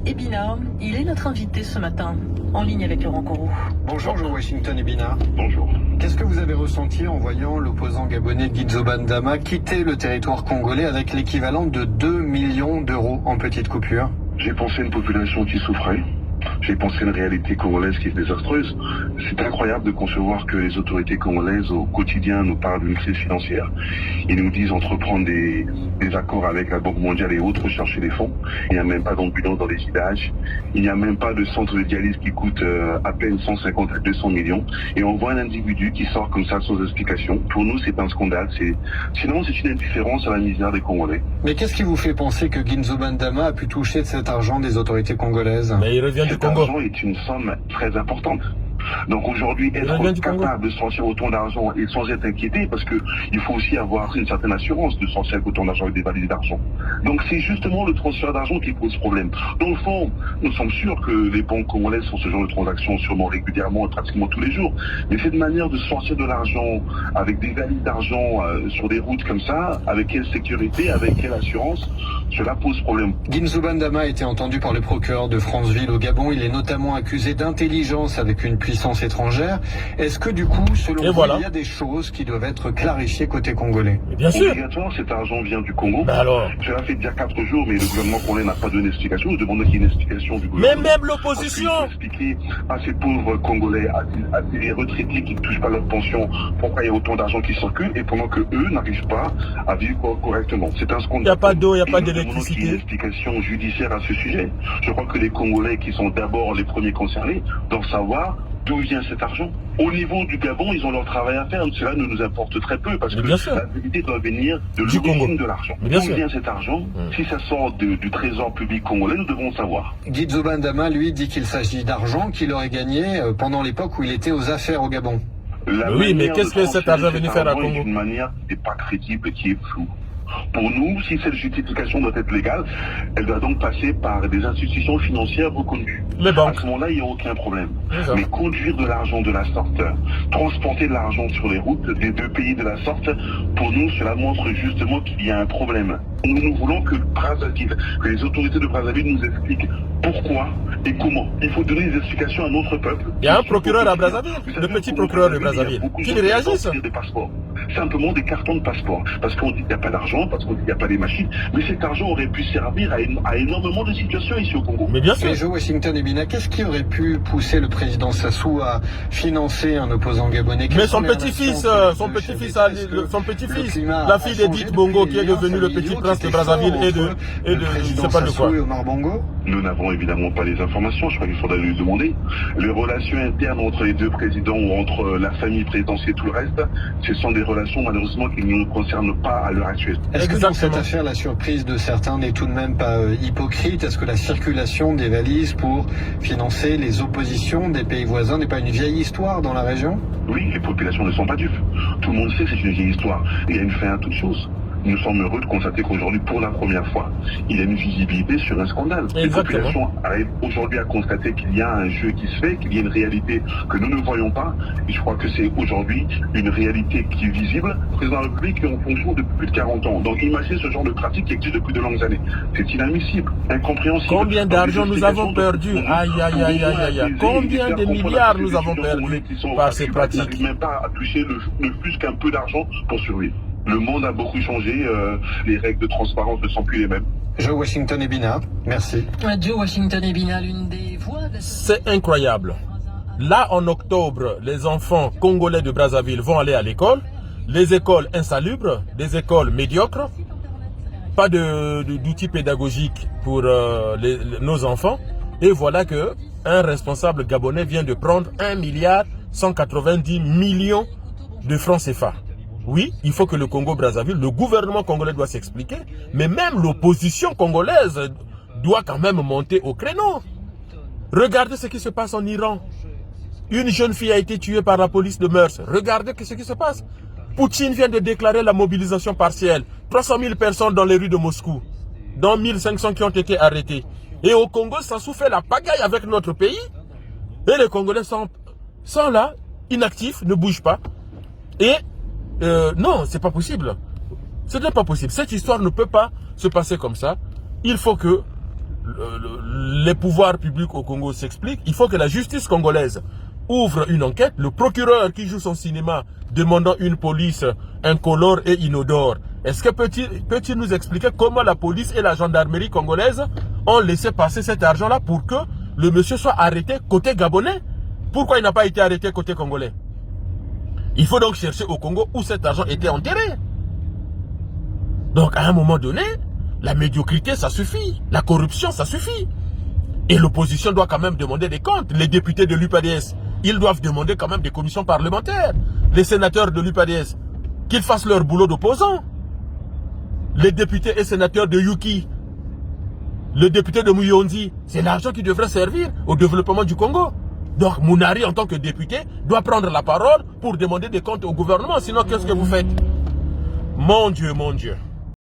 Ebina, il est notre invité ce matin, en ligne avec Laurent Corot. Bonjour Joe Washington Ebina. Bonjour. Qu'est-ce que vous avez ressenti en voyant l'opposant gabonais Guidzo Bandama quitter le territoire congolais avec l'équivalent de 2 millions d'euros en petites coupures? J'ai pensé à une population qui souffrait. J'ai pensé à une réalité congolaise qui est désastreuse. C'est incroyable de concevoir que les autorités congolaises au quotidien nous parlent d'une crise financière. Ils nous disent entreprendre des accords avec la Banque mondiale et autres, chercher des fonds. Il n'y a même pas d'ambulance dans les villages. Il n'y a même pas de centre de dialyse qui coûte à peine 150 à 200 millions. Et on voit un individu qui sort comme ça sans explication. Pour nous, c'est un scandale. Sinon, c'est une indifférence à la misère des Congolais. Mais qu'est-ce qui vous fait penser que Guidzo Bandama a pu toucher de cet argent des autorités congolaises? Mais il revient du Cet Congo. argent est une somme très importante. Donc aujourd'hui, être capable de sortir autant d'argent et sans être inquiété, parce que il faut aussi avoir une certaine assurance de sortir autant d'argent avec des valises d'argent. Donc c'est justement le transfert d'argent qui pose problème. Dans le fond, nous sommes sûrs que les banques congolaises font ce genre de transactions sûrement régulièrement, pratiquement tous les jours. Mais cette manière de sortir de l'argent avec des valises d'argent sur des routes comme ça, avec quelle sécurité, avec quelle assurance, cela pose problème. Guidzo Bandama a été entendu par le procureur de Franceville au Gabon. Il est notamment accusé d'intelligence avec une puissance étrangère. Est-ce que du coup, selon vous, il y a des choses qui doivent être clarifiées côté congolais? Mais bien sûr. Obligatoire, cet argent vient du Congo. Ben alors. Cela fait déjà 4 jours, mais le gouvernement congolais n'a pas donné d'explication. Nous demandons qu'il y ait une explication du gouvernement. Mais même l'opposition. Il faut expliquer à ces pauvres Congolais, à ces retraités qui ne touchent pas leur pension, pourquoi il y a autant d'argent qui circule et pendant que eux n'arrivent pas à vivre correctement. C'est un scandale. Il n'y a pas d'eau, il n'y a pas Nous demandons d'électricité. qu'il y ait une explication judiciaire à ce sujet. Je crois que les Congolais, qui sont d'abord les premiers concernés, doivent savoir d'où vient cet argent. Au niveau du Gabon, ils ont leur travail à faire. Cela ne nous importe très peu parce que la vérité doit venir de l'origine de l'argent. D'où vient cet argent? Si ça sort du trésor public congolais, nous devons savoir. Guidzo Bandama, lui, dit qu'il s'agit d'argent qu'il aurait gagné pendant l'époque où il était aux affaires au Gabon. Oui, mais qu'est-ce que cet argent est venu faire à Congo? C'est une manière qui n'est pas crédible et qui est floue. Pour nous, si cette justification doit être légale, elle doit donc passer par des institutions financières reconnues. Les banques. À ce moment-là, il n'y a aucun problème. Mais conduire de l'argent de la sorte, transporter de l'argent sur les routes des deux pays de la sorte, pour nous, cela montre justement qu'il y a un problème. Nous voulons que les autorités de Brazzaville nous expliquent pourquoi et comment. Il faut donner des explications à notre peuple. Il y a un procureur à Brazzaville, le petit procureur de Brazzaville, qui réagisse. Des passeports. Simplement des cartons de passeport. Parce qu'on dit qu'il n'y a pas d'argent, parce qu'on dit qu'il n'y a pas des machines. Mais cet argent aurait pu servir à énormément de situations ici au Congo. Mais bien sûr. Mais Joe Washington Ebina, qu'est-ce qui aurait pu pousser le président Sassou à financer un opposant gabonais? Mais son petit-fils, la fille d'Edith Bongo, qui est devenue le petit prince de Brazzaville et de je sais pas de quoi. Nous n'avons évidemment pas les informations, je crois qu'il faudra lui demander. Les relations internes entre les deux présidents ou entre la famille présidentielle et tout le reste, ce sont des relations malheureusement qui ne nous concernent pas à l'heure actuelle. Est-ce que dans cette affaire, la surprise de certains n'est tout de même pas hypocrite? Est-ce que la circulation des valises pour financer les oppositions des pays voisins n'est pas une vieille histoire dans la région? Oui, les populations ne sont pas dupes. Tout le monde sait que c'est une vieille histoire. Il y a une fin à toute chose. Nous sommes heureux de constater qu'aujourd'hui, pour la première fois, il y a une visibilité sur un scandale. Les populations arrivent aujourd'hui à constater qu'il y a un jeu qui se fait, qu'il y a une réalité que nous ne voyons pas. Et je crois que c'est aujourd'hui une réalité qui est visible. Le président de la République est en fonction depuis plus de 40 ans. Donc imaginez ce genre de pratique qui existe depuis de longues années. C'est inadmissible, incompréhensible. Combien d'argent nous avons perdu? Aïe, aïe, aïe, aïe, aïe. Combien de milliards nous avons perdu par ces pratiques? Ils n'arrivent même pas à toucher ne plus qu'un peu d'argent pour survivre. Le monde a beaucoup changé, les règles de transparence ne sont plus les mêmes. Joe Washington Ebina, merci. Joe Washington Ebina, l'une des voix... C'est incroyable. Là, en octobre, les enfants congolais de Brazzaville vont aller à l'école. Les écoles insalubres, des écoles médiocres. Pas d'outils pédagogiques pour nos enfants. Et voilà que un responsable gabonais vient de prendre 1,190 milliard de francs CFA. Oui, il faut que le Congo-Brazzaville, le gouvernement congolais doit s'expliquer, mais même l'opposition congolaise doit quand même monter au créneau. Regardez ce qui se passe en Iran. Une jeune fille a été tuée par la police de mœurs. Regardez ce qui se passe. Poutine vient de déclarer la mobilisation partielle. 300 000 personnes dans les rues de Moscou, dont 1500 qui ont été arrêtés. Et au Congo, ça souffle la pagaille avec notre pays. Et les Congolais sont là, inactifs, ne bougent pas. Et non, c'est pas possible. Ce n'est pas possible. Cette histoire ne peut pas se passer comme ça. Il faut que les pouvoirs publics au Congo s'expliquent. Il faut que la justice congolaise ouvre une enquête. Le procureur qui joue son cinéma demandant une police incolore et inodore, est-ce que peut-il nous expliquer comment la police et la gendarmerie congolaise ont laissé passer cet argent-là pour que le monsieur soit arrêté côté gabonais? Pourquoi il n'a pas été arrêté côté congolais? Il faut donc chercher au Congo où cet argent était enterré. Donc à un moment donné, la médiocrité ça suffit, la corruption ça suffit. Et l'opposition doit quand même demander des comptes. Les députés de l'UPADS, ils doivent demander quand même des commissions parlementaires. Les sénateurs de l'UPADS, qu'ils fassent leur boulot d'opposants. Les députés et sénateurs de Yuki, le député de Muyonzi, c'est l'argent qui devrait servir au développement du Congo. Donc Mounari, en tant que député, doit prendre la parole pour demander des comptes au gouvernement. Sinon, qu'est-ce que vous faites? Mon Dieu, mon Dieu.